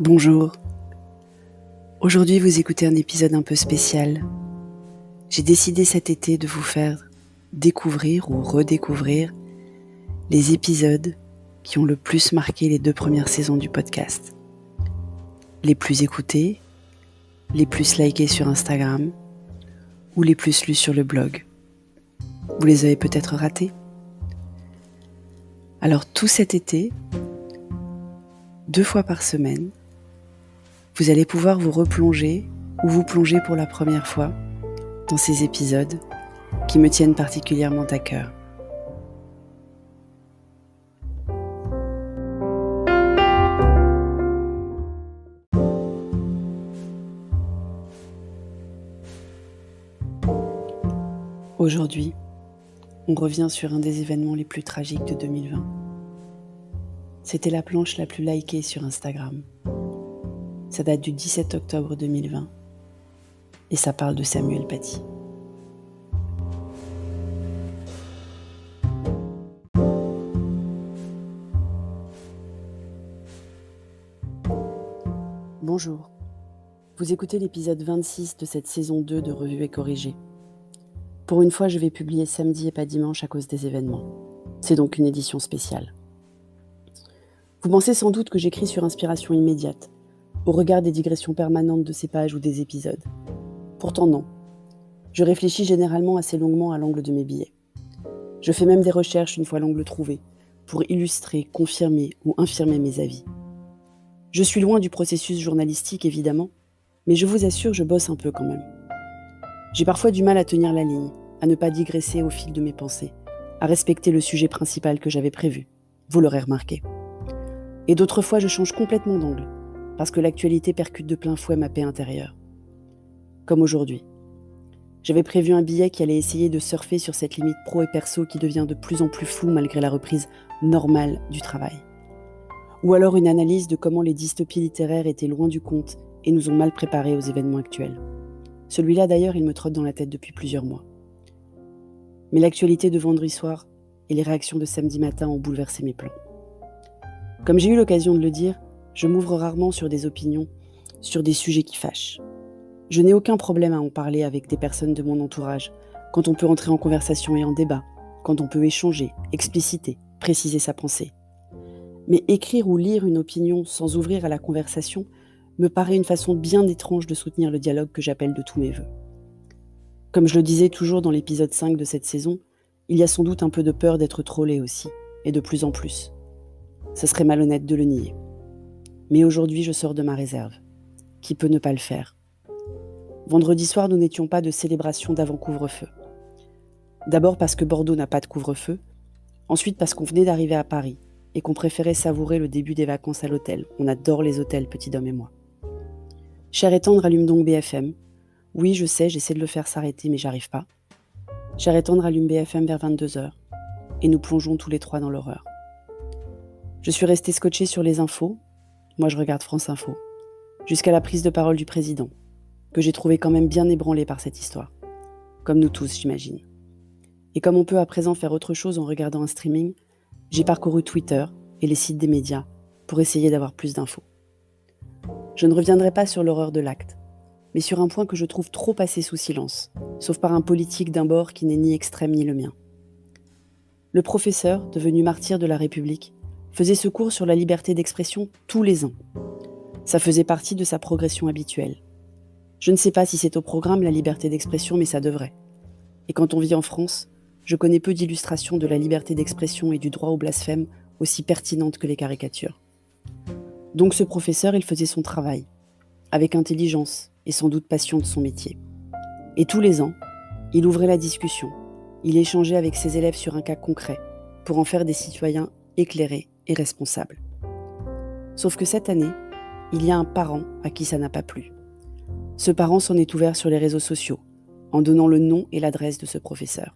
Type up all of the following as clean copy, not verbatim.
Bonjour. Aujourd'hui, vous écoutez un épisode un peu spécial. J'ai décidé cet été de vous faire découvrir ou redécouvrir les épisodes qui ont le plus marqué les 2 premières saisons du podcast. Les plus écoutés, les plus likés sur Instagram ou les plus lus sur le blog. Vous les avez peut-être ratés. Alors tout cet été, 2 fois par semaine, vous allez pouvoir vous replonger ou vous plonger pour la première fois dans ces épisodes qui me tiennent particulièrement à cœur. Aujourd'hui, on revient sur un des événements les plus tragiques de 2020. C'était la planche la plus likée sur Instagram. Ça date du 17 octobre 2020 et ça parle de Samuel Paty. Bonjour, vous écoutez l'épisode 26 de cette saison 2 de Revue et Corrigée. Pour une fois, je vais publier samedi et pas dimanche à cause des événements. C'est donc une édition spéciale. Vous pensez sans doute que j'écris sur inspiration immédiate, au regard des digressions permanentes de ces pages ou des épisodes. Pourtant non. Je réfléchis généralement assez longuement à l'angle de mes billets. Je fais même des recherches une fois l'angle trouvé, pour illustrer, confirmer ou infirmer mes avis. Je suis loin du processus journalistique évidemment, mais je vous assure, je bosse un peu quand même. J'ai parfois du mal à tenir la ligne, à ne pas digresser au fil de mes pensées, à respecter le sujet principal que j'avais prévu. Vous l'aurez remarqué. Et d'autres fois, je change complètement d'angle, parce que l'actualité percute de plein fouet ma paix intérieure. Comme aujourd'hui. J'avais prévu un billet qui allait essayer de surfer sur cette limite pro et perso qui devient de plus en plus floue malgré la reprise normale du travail. Ou alors une analyse de comment les dystopies littéraires étaient loin du compte et nous ont mal préparés aux événements actuels. Celui-là d'ailleurs, il me trotte dans la tête depuis plusieurs mois. Mais l'actualité de vendredi soir et les réactions de samedi matin ont bouleversé mes plans. Comme j'ai eu l'occasion de le dire, je m'ouvre rarement sur des opinions, sur des sujets qui fâchent. Je n'ai aucun problème à en parler avec des personnes de mon entourage, quand on peut entrer en conversation et en débat, quand on peut échanger, expliciter, préciser sa pensée. Mais écrire ou lire une opinion sans ouvrir à la conversation me paraît une façon bien étrange de soutenir le dialogue que j'appelle de tous mes vœux. Comme je le disais toujours dans l'épisode 5 de cette saison, il y a sans doute un peu de peur d'être trollé aussi, et de plus en plus. Ce serait malhonnête de le nier. Mais aujourd'hui, je sors de ma réserve. Qui peut ne pas le faire ? Vendredi soir, nous n'étions pas de célébration d'avant couvre-feu. D'abord parce que Bordeaux n'a pas de couvre-feu, ensuite parce qu'on venait d'arriver à Paris et qu'on préférait savourer le début des vacances à l'hôtel. On adore les hôtels, petit Dom et moi. Cher et tendre allume donc BFM. Oui, je sais, j'essaie de le faire s'arrêter, mais j'arrive pas. Cher et tendre allume BFM vers 22h et nous plongeons tous les trois dans l'horreur. Je suis restée scotchée sur les infos, moi je regarde France Info, jusqu'à la prise de parole du président, que j'ai trouvé quand même bien ébranlé par cette histoire. Comme nous tous, j'imagine. Et comme on peut à présent faire autre chose en regardant un streaming, j'ai parcouru Twitter et les sites des médias pour essayer d'avoir plus d'infos. Je ne reviendrai pas sur l'horreur de l'acte, mais sur un point que je trouve trop passé sous silence, sauf par un politique d'un bord qui n'est ni extrême ni le mien. Le professeur, devenu martyr de la République, faisait ce cours sur la liberté d'expression tous les ans. Ça faisait partie de sa progression habituelle. Je ne sais pas si c'est au programme la liberté d'expression, mais ça devrait. Et quand on vit en France, je connais peu d'illustrations de la liberté d'expression et du droit au blasphème aussi pertinentes que les caricatures. Donc ce professeur, il faisait son travail, avec intelligence et sans doute passion de son métier. Et tous les ans, il ouvrait la discussion, il échangeait avec ses élèves sur un cas concret, pour en faire des citoyens éclairés et responsables. Sauf que cette année, il y a un parent à qui ça n'a pas plu. Ce parent s'en est ouvert sur les réseaux sociaux, en donnant le nom et l'adresse de ce professeur.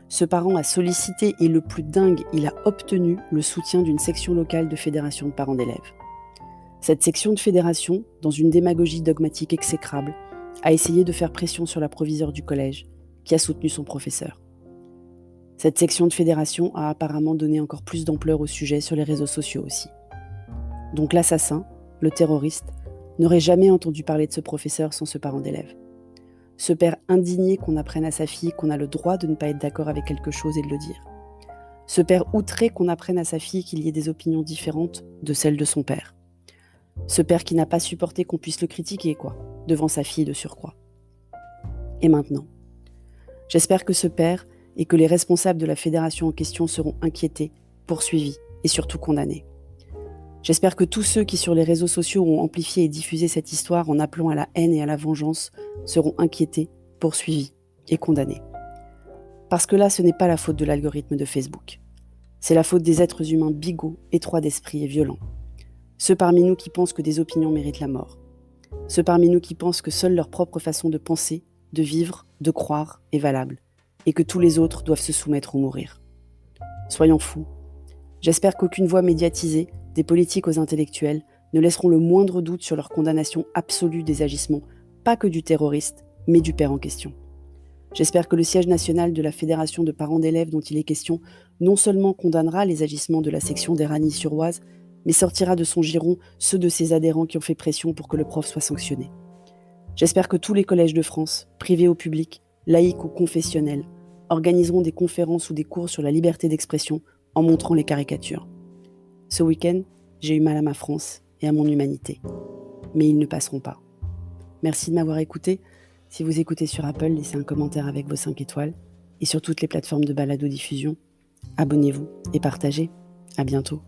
Ce parent a sollicité et le plus dingue, il a obtenu le soutien d'une section locale de fédération de parents d'élèves. Cette section de fédération, dans une démagogie dogmatique exécrable, a essayé de faire pression sur la proviseure du collège, qui a soutenu son professeur. Cette section de fédération a apparemment donné encore plus d'ampleur au sujet sur les réseaux sociaux aussi. Donc l'assassin, le terroriste, n'aurait jamais entendu parler de ce professeur sans ce parent d'élève. Ce père indigné qu'on apprenne à sa fille qu'on a le droit de ne pas être d'accord avec quelque chose et de le dire. Ce père outré qu'on apprenne à sa fille qu'il y ait des opinions différentes de celles de son père. Ce père qui n'a pas supporté qu'on puisse le critiquer, devant sa fille de surcroît. Et maintenant, j'espère que ce père et que les responsables de la fédération en question seront inquiétés, poursuivis et surtout condamnés. J'espère que tous ceux qui sur les réseaux sociaux ont amplifié et diffusé cette histoire en appelant à la haine et à la vengeance seront inquiétés, poursuivis et condamnés. Parce que là, ce n'est pas la faute de l'algorithme de Facebook. C'est la faute des êtres humains bigots, étroits d'esprit et violents. Ceux parmi nous qui pensent que des opinions méritent la mort. Ceux parmi nous qui pensent que seule leur propre façon de penser, de vivre, de croire est valable, et que tous les autres doivent se soumettre ou mourir. Soyons fous. J'espère qu'aucune voix médiatisée, des politiques aux intellectuels, ne laisseront le moindre doute sur leur condamnation absolue des agissements, pas que du terroriste, mais du père en question. J'espère que le siège national de la Fédération de parents d'élèves dont il est question non seulement condamnera les agissements de la section d'Éragny-sur-Oise, mais sortira de son giron ceux de ses adhérents qui ont fait pression pour que le prof soit sanctionné. J'espère que tous les collèges de France, privés ou publics, laïcs ou confessionnels, organiseront des conférences ou des cours sur la liberté d'expression en montrant les caricatures. Ce week-end, j'ai eu mal à ma France et à mon humanité. Mais ils ne passeront pas. Merci de m'avoir écouté. Si vous écoutez sur Apple, laissez un commentaire avec vos 5 étoiles. Et sur toutes les plateformes de balado-diffusion, abonnez-vous et partagez. À bientôt.